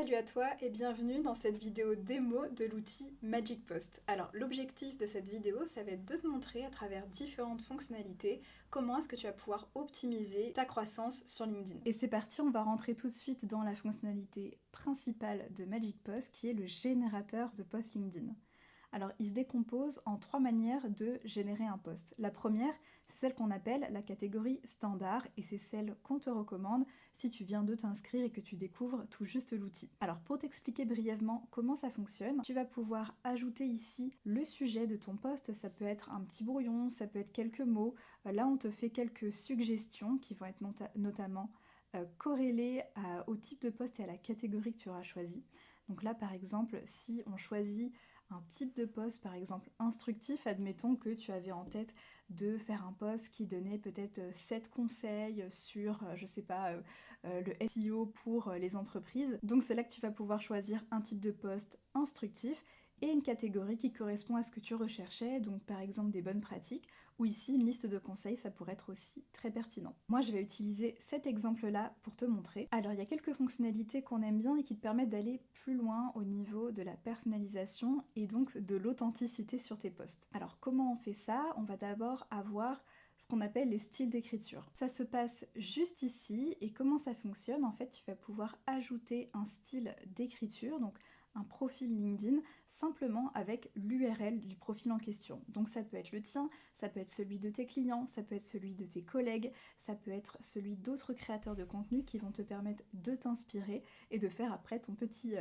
Salut à toi et bienvenue dans cette vidéo démo de l'outil Magic Post. Alors l'objectif de cette vidéo, ça va être de te montrer à travers différentes fonctionnalités comment est-ce que tu vas pouvoir optimiser ta croissance sur LinkedIn. Et c'est parti, on va rentrer tout de suite dans la fonctionnalité principale de Magic Post qui est le générateur de posts LinkedIn. Alors, il se décompose en 3 manières de générer un post. La première, c'est celle qu'on appelle la catégorie standard, et c'est celle qu'on te recommande si tu viens de t'inscrire et que tu découvres tout juste l'outil. Alors, pour t'expliquer brièvement comment ça fonctionne, tu vas pouvoir ajouter ici le sujet de ton post. Ça peut être un petit brouillon, ça peut être quelques mots. Là, on te fait quelques suggestions qui vont être notamment corrélées au type de post et à la catégorie que tu auras choisi. Donc là, par exemple, si on choisit un type de post, par exemple instructif, admettons que tu avais en tête de faire un post qui donnait peut-être 7 conseils sur, je sais pas, le SEO pour les entreprises. Donc c'est là que tu vas pouvoir choisir un type de post instructif et une catégorie qui correspond à ce que tu recherchais, donc par exemple des bonnes pratiques, ou ici une liste de conseils, ça pourrait être aussi très pertinent. Moi je vais utiliser cet exemple-là pour te montrer. Alors il y a quelques fonctionnalités qu'on aime bien et qui te permettent d'aller plus loin au niveau de la personnalisation et donc de l'authenticité sur tes posts. Alors comment on fait ça? On va d'abord avoir ce qu'on appelle les styles d'écriture. Ça se passe juste ici, et comment ça fonctionne? En fait, tu vas pouvoir ajouter un style d'écriture, donc un profil LinkedIn, simplement avec l'URL du profil en question. Donc ça peut être le tien, ça peut être celui de tes clients, ça peut être celui de tes collègues, ça peut être celui d'autres créateurs de contenu qui vont te permettre de t'inspirer et de faire après ton petit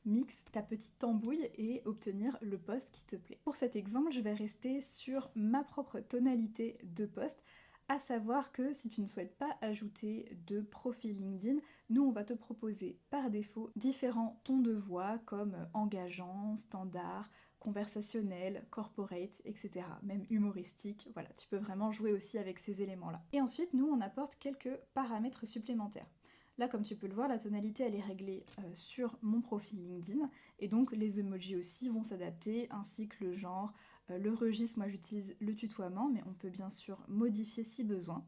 mix, ta petite tambouille et obtenir le post qui te plaît. Pour cet exemple, je vais rester sur ma propre tonalité de post, à savoir que si tu ne souhaites pas ajouter de profil LinkedIn, nous on va te proposer par défaut différents tons de voix comme engageant, standard, conversationnel, corporate, etc. Même humoristique, voilà, tu peux vraiment jouer aussi avec ces éléments-là. Et ensuite, nous on apporte quelques paramètres supplémentaires. Là, comme tu peux le voir, la tonalité elle est réglée sur mon profil LinkedIn, et donc les emojis aussi vont s'adapter, ainsi que le genre, le registre. Moi j'utilise le tutoiement, mais on peut bien sûr modifier si besoin.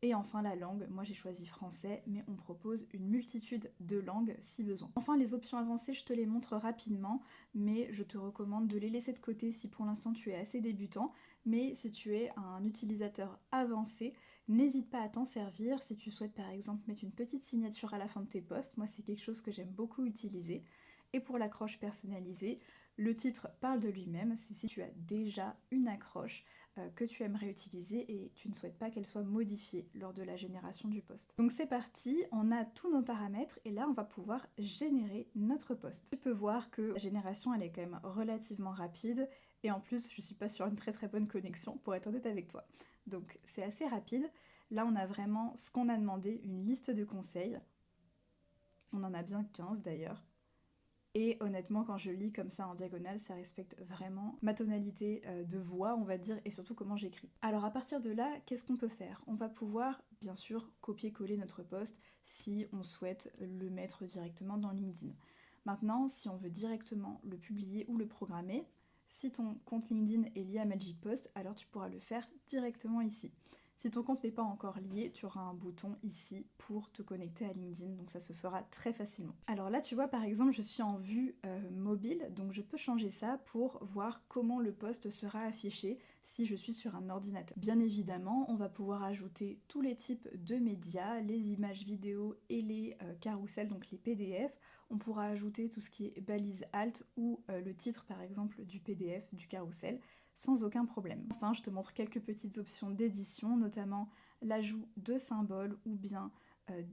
Et enfin la langue, moi j'ai choisi français, mais on propose une multitude de langues si besoin. Enfin les options avancées, je te les montre rapidement, mais je te recommande de les laisser de côté si pour l'instant tu es assez débutant. Mais si tu es un utilisateur avancé, n'hésite pas à t'en servir. Si tu souhaites par exemple mettre une petite signature à la fin de tes posts, moi c'est quelque chose que j'aime beaucoup utiliser. Et pour l'accroche personnalisée, le titre parle de lui-même. Si tu as déjà une accroche que tu aimerais utiliser et tu ne souhaites pas qu'elle soit modifiée lors de la génération du post. Donc c'est parti, on a tous nos paramètres et là on va pouvoir générer notre post. Tu peux voir que la génération elle est quand même relativement rapide, et en plus je suis pas sur une très bonne connexion pour être honnête avec toi. Donc c'est assez rapide. Là on a vraiment ce qu'on a demandé, une liste de conseils. On en a bien 15 d'ailleurs. Et honnêtement, quand je lis comme ça en diagonale, ça respecte vraiment ma tonalité de voix, on va dire, et surtout comment j'écris. Alors à partir de là, qu'est-ce qu'on peut faire? On va pouvoir, bien sûr, copier-coller notre post si on souhaite le mettre directement dans LinkedIn. Maintenant, si on veut directement le publier ou le programmer, si ton compte LinkedIn est lié à Magic Post, alors tu pourras le faire directement ici. Si ton compte n'est pas encore lié, tu auras un bouton ici pour te connecter à LinkedIn, donc ça se fera très facilement. Alors là, tu vois, par exemple, je suis en vue mobile, donc je peux changer ça pour voir comment le post sera affiché si je suis sur un ordinateur. Bien évidemment, on va pouvoir ajouter tous les types de médias, les images vidéo et les carousels, donc les PDF. On pourra ajouter tout ce qui est balise alt ou le titre, par exemple, du PDF, du carrousel, sans aucun problème. Enfin, je te montre quelques petites options d'édition, notamment l'ajout de symboles ou bien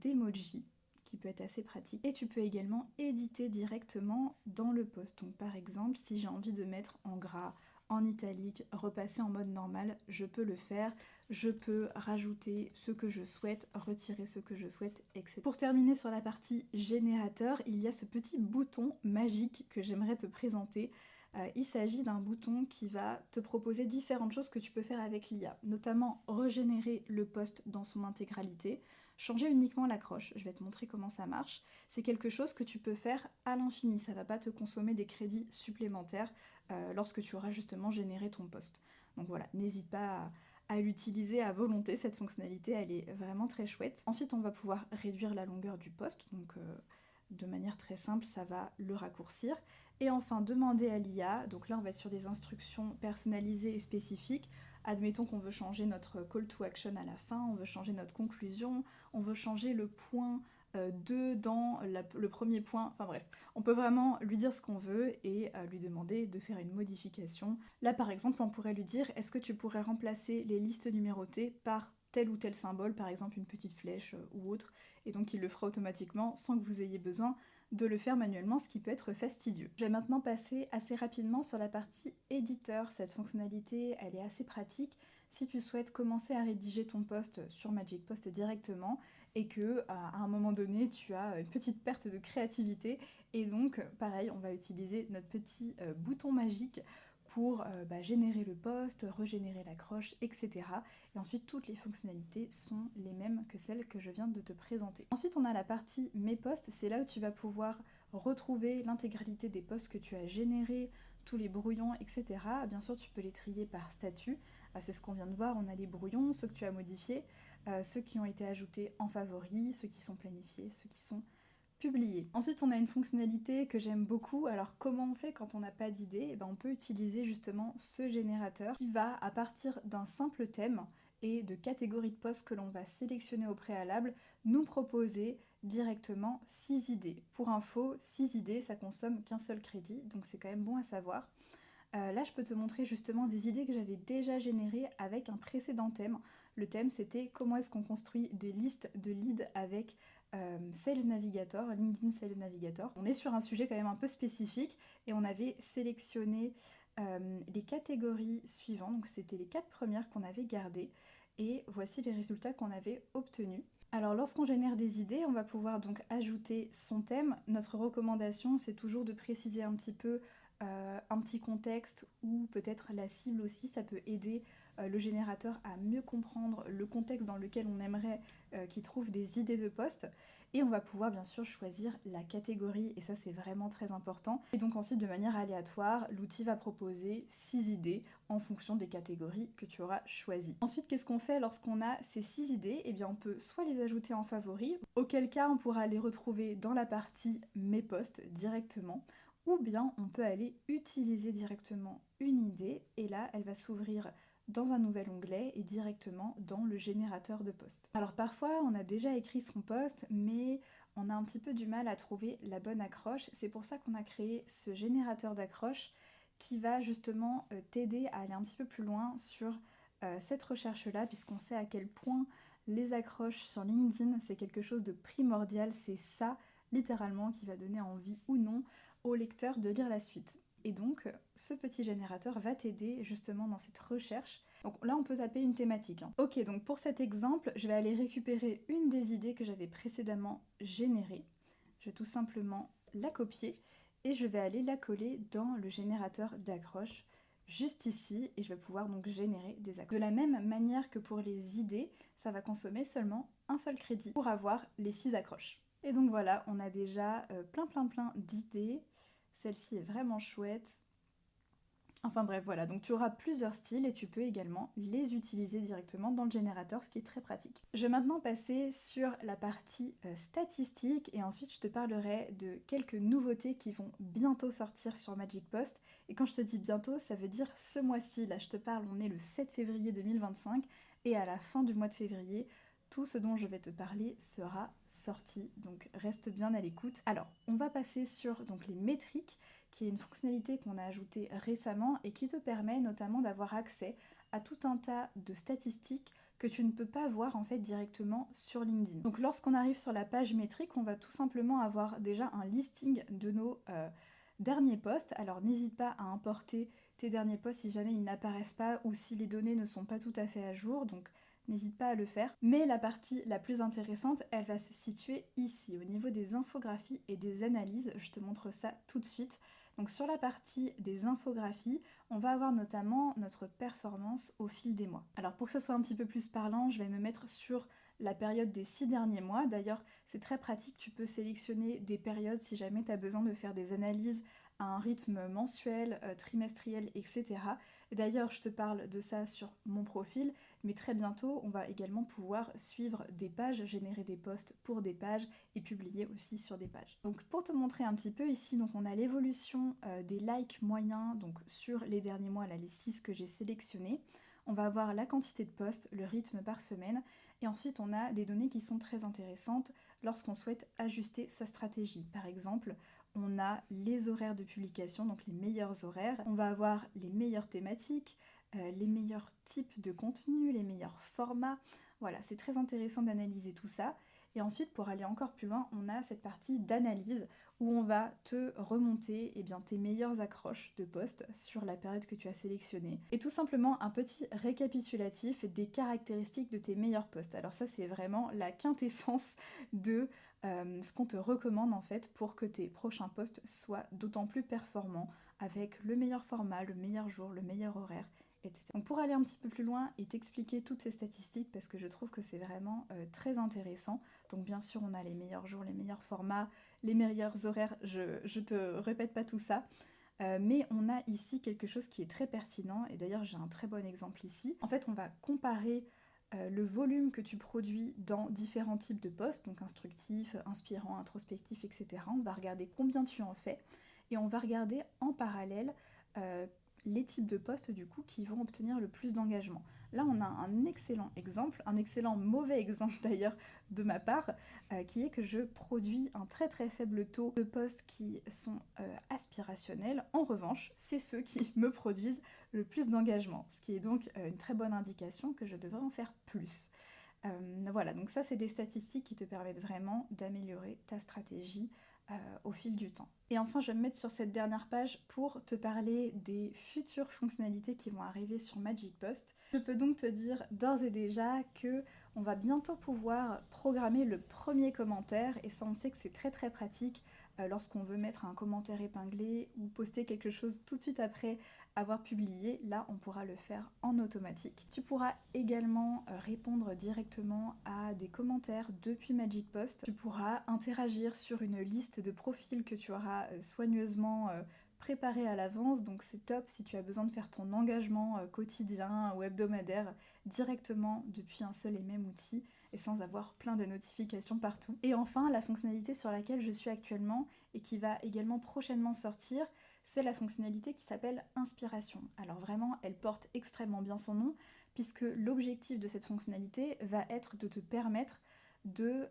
d'emojis, qui peut être assez pratique. Et tu peux également éditer directement dans le post. Donc par exemple, si j'ai envie de mettre en gras, en italique, repasser en mode normal, je peux le faire. Je peux rajouter ce que je souhaite, retirer ce que je souhaite, etc. Pour terminer sur la partie générateur, il y a ce petit bouton magique que j'aimerais te présenter. Il s'agit d'un bouton qui va te proposer différentes choses que tu peux faire avec l'IA, notamment régénérer le post dans son intégralité, changer uniquement l'accroche. Je vais te montrer comment ça marche. C'est quelque chose que tu peux faire à l'infini, ça va pas te consommer des crédits supplémentaires lorsque tu auras justement généré ton post. Donc voilà, n'hésite pas à l'utiliser à volonté, cette fonctionnalité, elle est vraiment très chouette. Ensuite, on va pouvoir réduire la longueur du post, donc de manière très simple, ça va le raccourcir. Et enfin, demander à l'IA, donc là on va être sur des instructions personnalisées et spécifiques. Admettons qu'on veut changer notre call to action à la fin, on veut changer notre conclusion, on veut changer le point 2 dans le premier point, enfin bref, on peut vraiment lui dire ce qu'on veut et lui demander de faire une modification. Là par exemple, on pourrait lui dire, est-ce que tu pourrais remplacer les listes numérotées par tel ou tel symbole, par exemple une petite flèche ou autre, et donc il le fera automatiquement sans que vous ayez besoin de le faire manuellement, ce qui peut être fastidieux. Je vais maintenant passer assez rapidement sur la partie éditeur. Cette fonctionnalité, elle est assez pratique si tu souhaites commencer à rédiger ton post sur Magic Post directement et que à un moment donné tu as une petite perte de créativité, et donc pareil, on va utiliser notre petit bouton magique pour générer le post, régénérer l'accroche, etc. Et ensuite, toutes les fonctionnalités sont les mêmes que celles que je viens de te présenter. Ensuite, on a la partie Mes posts, c'est là où tu vas pouvoir retrouver l'intégralité des posts que tu as générés, tous les brouillons, etc. Bien sûr, tu peux les trier par statut. C'est ce qu'on vient de voir, on a les brouillons, ceux que tu as modifiés, ceux qui ont été ajoutés en favoris, ceux qui sont planifiés, ceux qui sont publier. Ensuite, on a une fonctionnalité que j'aime beaucoup. Alors, comment on fait quand on n'a pas d'idée? On peut utiliser justement ce générateur qui va, à partir d'un simple thème et de catégories de posts que l'on va sélectionner au préalable, nous proposer directement 6 idées. Pour info, 6 idées, ça consomme qu'un seul crédit, donc c'est quand même bon à savoir. Là, je peux te montrer justement des idées que j'avais déjà générées avec un précédent thème. Le thème, c'était comment est-ce qu'on construit des listes de leads avec Sales Navigator, LinkedIn Sales Navigator. On est sur un sujet quand même un peu spécifique et on avait sélectionné les catégories suivantes. Donc c'était les 4 premières qu'on avait gardées et voici les résultats qu'on avait obtenus. Alors lorsqu'on génère des idées, on va pouvoir donc ajouter son thème. Notre recommandation, c'est toujours de préciser un petit peu un petit contexte ou peut-être la cible aussi. Ça peut aider le générateur à mieux comprendre le contexte dans lequel on aimerait qu'il trouve des idées de poste. Et on va pouvoir bien sûr choisir la catégorie, et ça c'est vraiment très important. Et donc ensuite, de manière aléatoire, l'outil va proposer 6 idées en fonction des catégories que tu auras choisies. Ensuite, qu'est-ce qu'on fait lorsqu'on a ces 6 idées? Eh bien, on peut soit les ajouter en favoris, auquel cas on pourra les retrouver dans la partie Mes posts directement, ou bien on peut aller utiliser directement une idée, et là elle va s'ouvrir dans un nouvel onglet et directement dans le générateur de posts. Alors parfois on a déjà écrit son post, mais on a un petit peu du mal à trouver la bonne accroche. C'est pour ça qu'on a créé ce générateur d'accroche qui va justement t'aider à aller un petit peu plus loin sur cette recherche-là, puisqu'on sait à quel point les accroches sur LinkedIn, c'est quelque chose de primordial. C'est ça, littéralement, qui va donner envie ou non au lecteur de lire la suite. Et donc, ce petit générateur va t'aider justement dans cette recherche. Donc là, on peut taper une thématique. Ok, donc pour cet exemple, je vais aller récupérer une des idées que j'avais précédemment générées. Je vais tout simplement la copier et je vais aller la coller dans le générateur d'accroche juste ici, et je vais pouvoir donc générer des accroches. De la même manière que pour les idées, ça va consommer seulement un seul crédit pour avoir les 6 accroches. Et donc voilà, on a déjà plein d'idées. Celle-ci est vraiment chouette. Enfin bref, voilà, donc tu auras plusieurs styles et tu peux également les utiliser directement dans le générateur, ce qui est très pratique. Je vais maintenant passer sur la partie statistique et ensuite je te parlerai de quelques nouveautés qui vont bientôt sortir sur Magic Post. Et quand je te dis bientôt, ça veut dire ce mois-ci. Là, je te parle, on est le 7 février 2025 et à la fin du mois de février, tout ce dont je vais te parler sera sorti, donc reste bien à l'écoute. Alors, on va passer sur donc, les métriques, qui est une fonctionnalité qu'on a ajoutée récemment et qui te permet notamment d'avoir accès à tout un tas de statistiques que tu ne peux pas voir en fait directement sur LinkedIn. Donc lorsqu'on arrive sur la page métrique, on va tout simplement avoir déjà un listing de nos derniers posts. Alors n'hésite pas à importer tes derniers posts si jamais ils n'apparaissent pas ou si les données ne sont pas tout à fait à jour. Donc n'hésite pas à le faire. Mais la partie la plus intéressante, elle va se situer ici, au niveau des infographies et des analyses. Je te montre ça tout de suite. Donc sur la partie des infographies, on va avoir notamment notre performance au fil des mois. Alors pour que ça soit un petit peu plus parlant, je vais me mettre sur la période des 6 derniers mois. D'ailleurs, c'est très pratique, tu peux sélectionner des périodes si jamais tu as besoin de faire des analyses à un rythme mensuel, trimestriel, etc. D'ailleurs, je te parle de ça sur mon profil, mais très bientôt on va également pouvoir suivre des pages, générer des posts pour des pages et publier aussi sur des pages. Donc pour te montrer un petit peu ici, donc on a l'évolution des likes moyens donc sur les derniers mois, là les 6 que j'ai sélectionnés. On va avoir la quantité de posts, le rythme par semaine, et ensuite on a des données qui sont très intéressantes lorsqu'on souhaite ajuster sa stratégie. Par exemple, on a les horaires de publication, donc les meilleurs horaires, on va avoir les meilleures thématiques, les meilleurs types de contenus, les meilleurs formats. Voilà, c'est très intéressant d'analyser tout ça. Et ensuite, pour aller encore plus loin, on a cette partie d'analyse où on va te remonter tes meilleures accroches de posts sur la période que tu as sélectionnée. Et tout simplement un petit récapitulatif des caractéristiques de tes meilleurs posts. Alors ça, c'est vraiment la quintessence de ce qu'on te recommande en fait pour que tes prochains posts soient d'autant plus performants avec le meilleur format, le meilleur jour, le meilleur horaire, etc. Donc pour aller un petit peu plus loin et t'expliquer toutes ces statistiques, parce que je trouve que c'est vraiment très intéressant, donc bien sûr on a les meilleurs jours, les meilleurs formats, les meilleurs horaires, je te répète pas tout ça, mais on a ici quelque chose qui est très pertinent, et d'ailleurs j'ai un très bon exemple ici. En fait on va comparer le volume que tu produis dans différents types de posts, donc instructifs, inspirants, introspectifs, etc. On va regarder combien tu en fais, et on va regarder en parallèle les types de postes du coup qui vont obtenir le plus d'engagement. Là on a un excellent exemple, un excellent mauvais exemple d'ailleurs de ma part, qui est que je produis un très très faible taux de postes qui sont aspirationnels. En revanche, c'est ceux qui me produisent le plus d'engagement, ce qui est donc une très bonne indication que je devrais en faire plus. Voilà, donc ça c'est des statistiques qui te permettent vraiment d'améliorer ta stratégie au fil du temps. Et enfin, je vais me mettre sur cette dernière page pour te parler des futures fonctionnalités qui vont arriver sur Magic Post. Je peux donc te dire d'ores et déjà que on va bientôt pouvoir programmer le premier commentaire, et ça on sait que c'est très très pratique lorsqu'on veut mettre un commentaire épinglé ou poster quelque chose tout de suite après avoir publié. Là on pourra le faire en automatique. Tu pourras également répondre directement à des commentaires depuis Magic Post. Tu pourras interagir sur une liste de profils que tu auras soigneusement préparé à l'avance, donc c'est top si tu as besoin de faire ton engagement quotidien ou hebdomadaire directement depuis un seul et même outil et sans avoir plein de notifications partout. Et enfin, la fonctionnalité sur laquelle je suis actuellement et qui va également prochainement sortir, c'est la fonctionnalité qui s'appelle Inspiration. Alors vraiment, elle porte extrêmement bien son nom, puisque l'objectif de cette fonctionnalité va être de te permettre de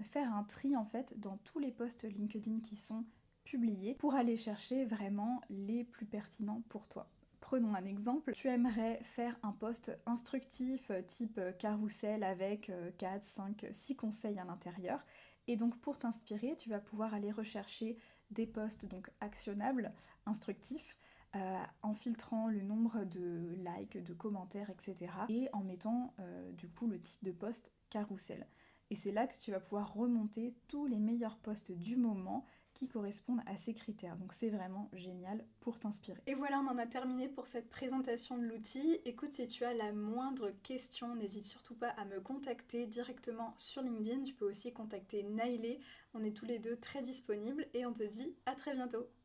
faire un tri en fait dans tous les posts LinkedIn qui sont publiés pour aller chercher vraiment les plus pertinents pour toi. Prenons un exemple, tu aimerais faire un post instructif type carrousel avec 4, 5, 6 conseils à l'intérieur, et donc pour t'inspirer, tu vas pouvoir aller rechercher des posts donc actionnables, instructifs, en filtrant le nombre de likes, de commentaires, etc. et en mettant du coup le type de post carrousel. Et c'est là que tu vas pouvoir remonter tous les meilleurs posts du moment qui correspondent à ces critères. Donc c'est vraiment génial pour t'inspirer. Et voilà, on en a terminé pour cette présentation de l'outil. Écoute, si tu as la moindre question, n'hésite surtout pas à me contacter directement sur LinkedIn. Tu peux aussi contacter Nailé. On est tous les deux très disponibles et on te dit à très bientôt.